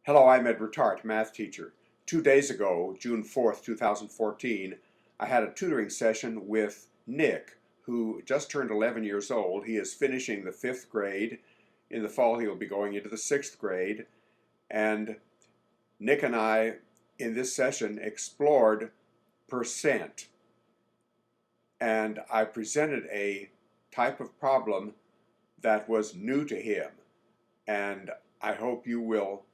Hello, I'm ETarte, math teacher. 2 days ago, June 4th, 2014, I had a tutoring session with Nick, who just turned 11 years old. He is finishing the 5th grade. In the fall, he will be going into the 6th grade. And Nick and I, in this session, explored percent. And I presented a type of problem that was new to him. And I hope you will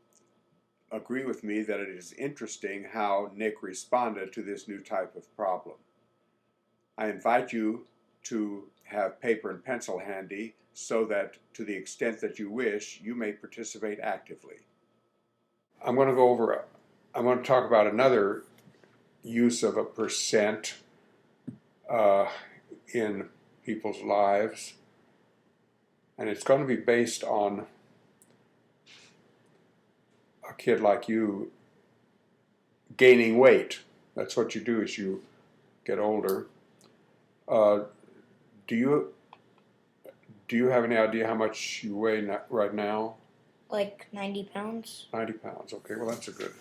agree with me that it is interesting how Nick responded to this new type of problem. I invite you to have paper and pencil handy so that to the extent that you wish, you may participate actively. I'm going to talk about another use of a percent in people's lives, and it's going to be based on a kid like you gaining weight. That's what you do as you get older. Do you have any idea how much you weigh right now? Like 90 pounds. 90 pounds. Okay, well that's a good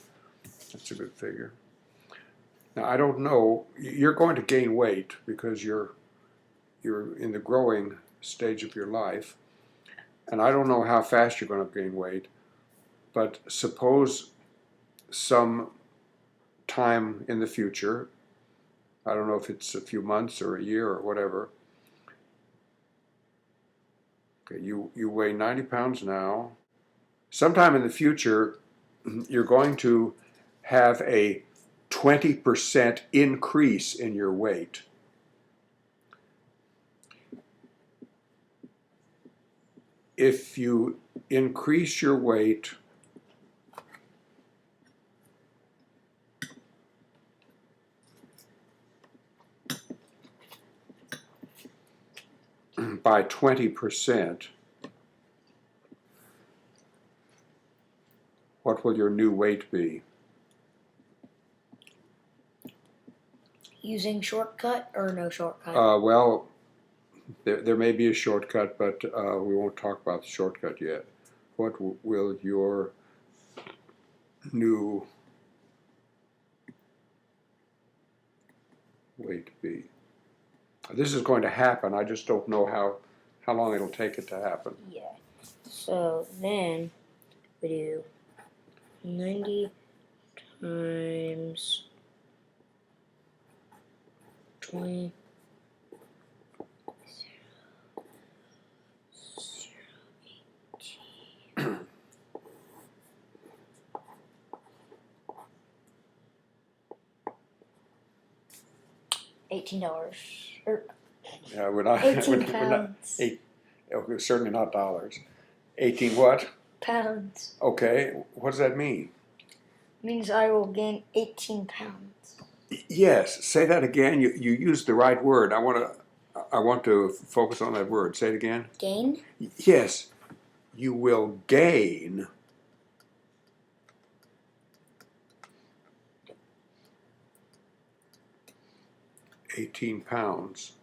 figure. Now I don't know. You're going to gain weight because you're in the growing stage of your life, and I don't know how fast you're going to gain weight. But suppose some time in the future, I don't know if it's a few months or a year or whatever, okay, you weigh 90 pounds now. Sometime in the future, you're going to have a 20% increase in your weight. If you increase your weight by 20%, what will your new weight be? Using shortcut or no shortcut? Well, there may be a shortcut, but we won't talk about the shortcut yet. What will your new weight be? This is going to happen. I just don't know how long it'll take it to happen. Yeah. So then we do 90 times 20. 18. Yeah, we're not. 18 we're pounds. Certainly not dollars. 18 what? Pounds. Okay. What does that mean? Means I will gain 18 pounds. Yes. Say that again. You used the right word. I want to focus on that word. Say it again. Gain? Yes. You will gain 18 pounds.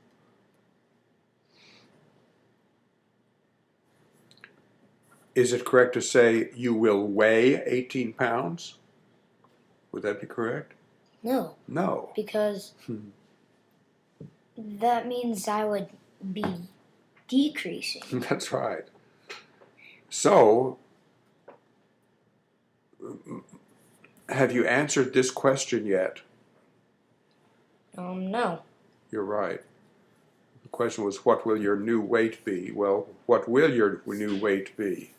Is it correct to say you will weigh 18 pounds? Would that be correct? No. No. Because that means I would be decreasing. That's right. So, have you answered this question yet? No. You're right. The question was, what will your new weight be? Well, what will your new weight be?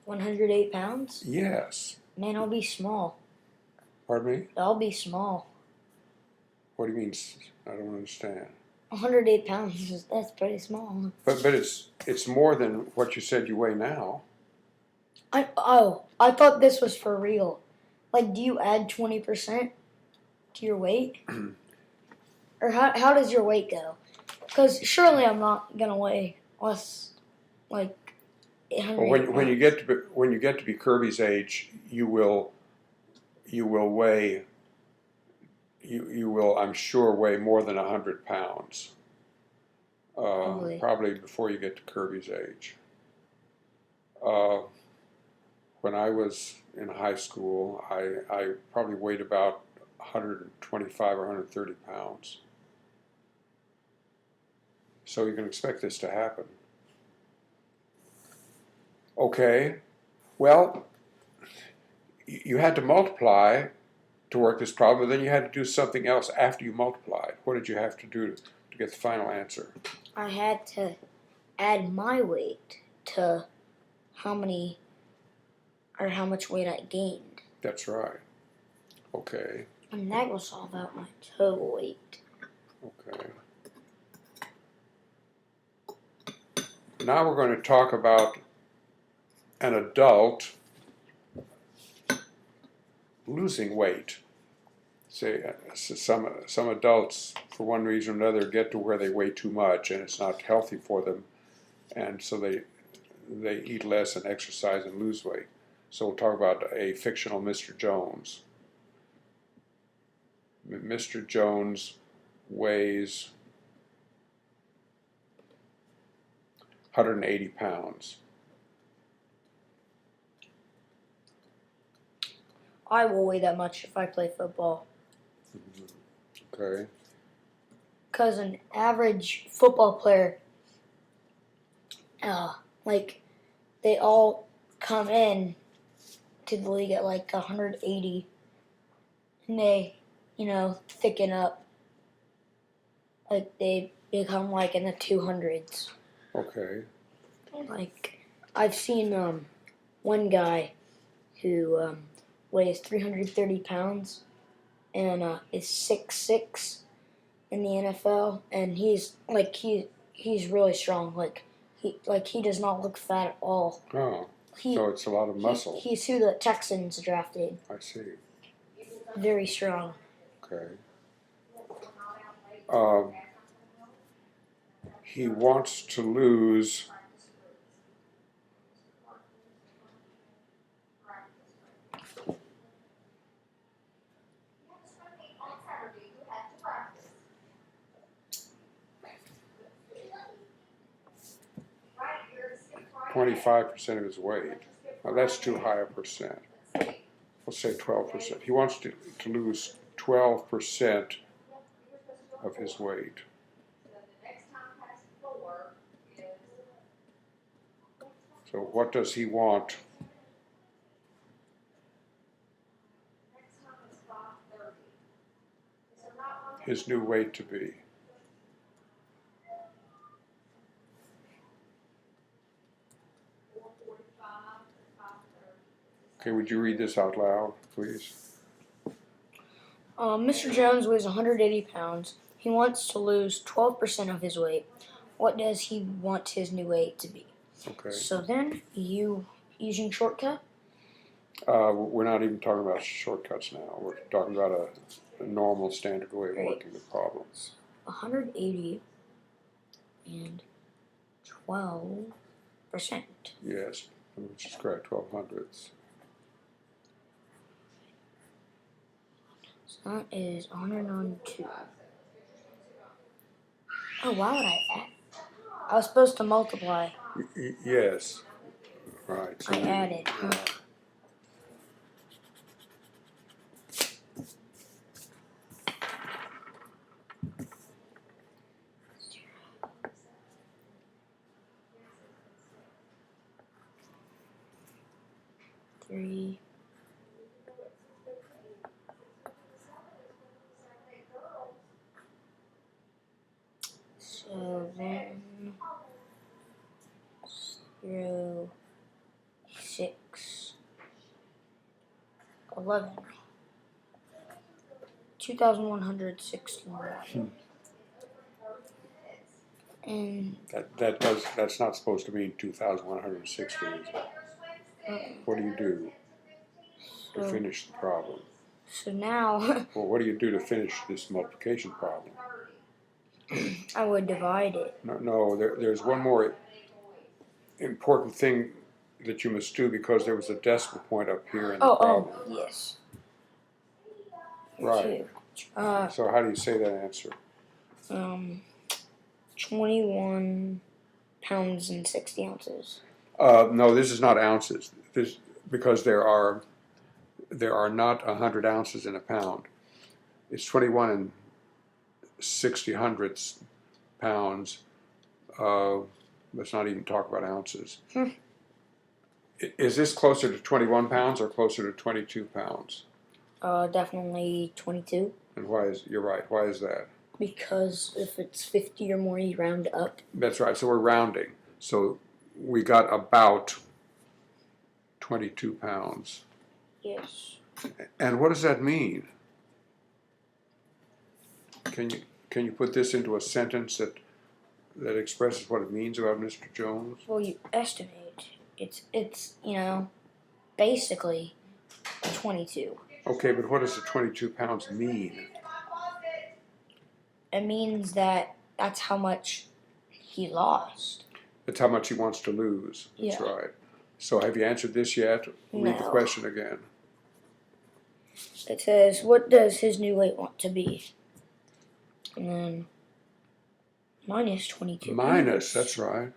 £108? Yes. Man, I'll be small. Pardon me? I'll be small. What do you mean? I don't understand. 108 pounds, that's pretty small. But it's more than what you said you weigh now. I thought this was for real. Like, do you add 20% to your weight? Or how does your weight go? Because surely I'm not going to weigh less, like, 108 Well, when you get to be Kirby's age, you will weigh you will, I'm sure, weigh more than 100 pounds. Probably before you get to Kirby's age. When I was in high school, I probably weighed about 125 or 130 pounds. So you can expect this to happen. Okay, well, you had to multiply to work this problem, but then you had to do something else after you multiplied. What did you have to do to get the final answer? I had to add my weight to how much weight I gained. That's right. Okay. And that will solve out my total weight. Okay. Now we're going to talk about an adult losing weight. Say some adults, for one reason or another, get to where they weigh too much and it's not healthy for them, and so they eat less and exercise and lose weight. So we'll talk about a fictional Mr. Jones. Mr. Jones weighs 180 pounds. I will weigh that much if I play football. Okay. Because an average football player, they all come in to the league at like 180, and they, thicken up. Like they become like in the 200s. Okay. Like I've seen one guy who weighs 330 pounds and is 6'6" in the NFL, and he's really strong. He does not look fat at all. Oh, so it's a lot of muscle. He's who the Texans drafted. I see. Very strong. Okay. He wants to lose 25% of his weight. Now that's too high a percent. Let's say 12%. He wants to lose 12% of his weight. So what does he want? His new weight to be? Okay, would you read this out loud, please? Mr. Jones weighs 180 pounds. He wants to lose 12% of his weight. What does he want his new weight to be? Okay. So then, you using shortcut? We're not even talking about shortcuts now. We're talking about a normal standard way of working the problems. 180 and 12%. Yes, which is correct, 1200ths. So that is 102. Oh, why would I add? I was supposed to multiply. Yes, right. So I added. Yeah. Three. So then 0, 6, 11. 2,161. And that's not supposed to mean 2,160, is it? What do you do to finish the problem? So now Well, what do you do to finish this multiplication problem? I would divide it. No, there's one more important thing that you must do, because there was a decimal point up here in the problem. Oh, yes. Right. So how do you say that answer? 21 pounds and 60 ounces. No, this is not ounces. This because there are not 100 ounces in a pound. It's 21 and 60 hundredths pounds. Let's not even talk about ounces. Is this closer to 21 pounds or closer to 22 pounds? Definitely 22. And why is, you're right, why is that? Because if it's 50 or more, you round up. That's right, so we're rounding. So we got about 22 pounds. Yes. And what does that mean? Can you put this into a sentence that expresses what it means about Mr. Jones? Well, you estimate. It's basically 22. Okay, but what does the 22 pounds mean? It means that that's how much he lost. That's how much he wants to lose. That's right. So have you answered this yet? Read the question again. It says, what does his new weight want to be? And then minus 22 Minus, that's right.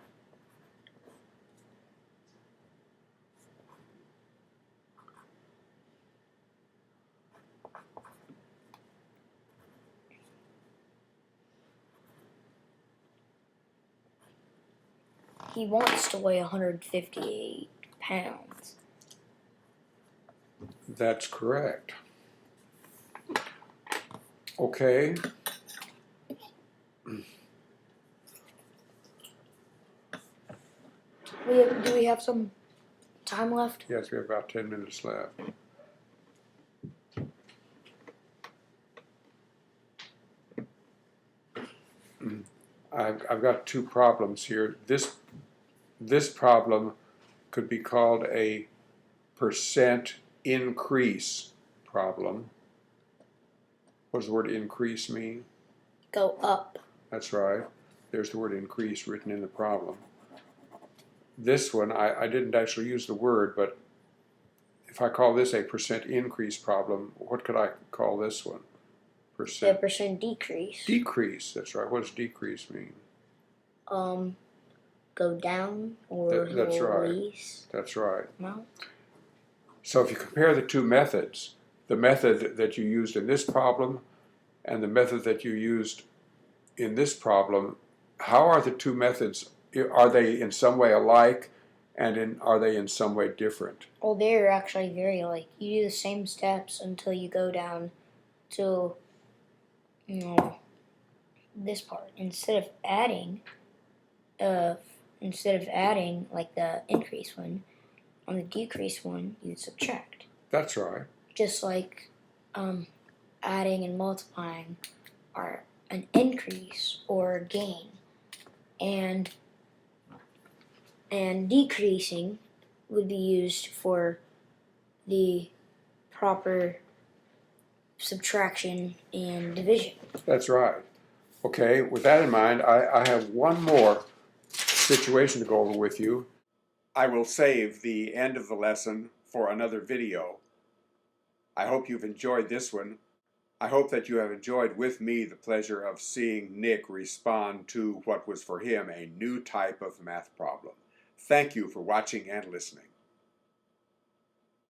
He wants to weigh 158 pounds. That's correct. Okay. Do we have some time left? Yes, we have about 10 minutes left. I've got two problems here. This problem could be called a percent increase problem. What does the word increase mean? Go up. That's right. There's the word increase written in the problem. This one, I didn't actually use the word, but if I call this a percent increase problem, what could I call this one? A percent decrease. Decrease, that's right. What does decrease mean? Go down or that's right. release. That's right. No. So if you compare the two methods, the method that you used in this problem and the method that you used in this problem, how are the two methods? Are they in some way alike, and are they in some way different? Well, they're actually very alike. You do the same steps until you go down to this part. Instead of adding like the increase one, on the decrease one you subtract. That's right. Just like adding and multiplying are an increase or a gain, and decreasing would be used for the proper subtraction and division. That's right. Okay, with that in mind, I have one more situation to go over with you. I will save the end of the lesson for another video. I hope you've enjoyed this one. I hope that you have enjoyed with me the pleasure of seeing Nick respond to what was for him a new type of math problem. Thank you for watching and listening.